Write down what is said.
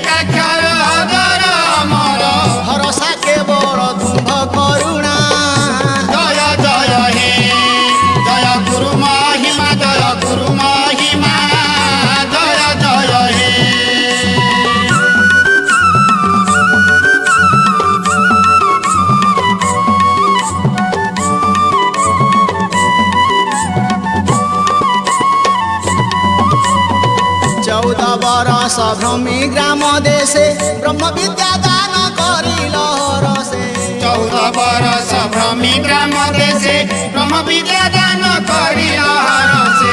एकाक्षर अजर अमर भरोसा केवल तुंभ करुणा जय जय हे जय गुरु महिमा जय गुरु महिमा जय जय हे चौदह बरस भ्रमी ग्राम देशे ब्रह्म विद्या दान करिल रसे 14 बरस भ्रमी ग्राम देशे ब्रह्म विद्या दान करिल हरसे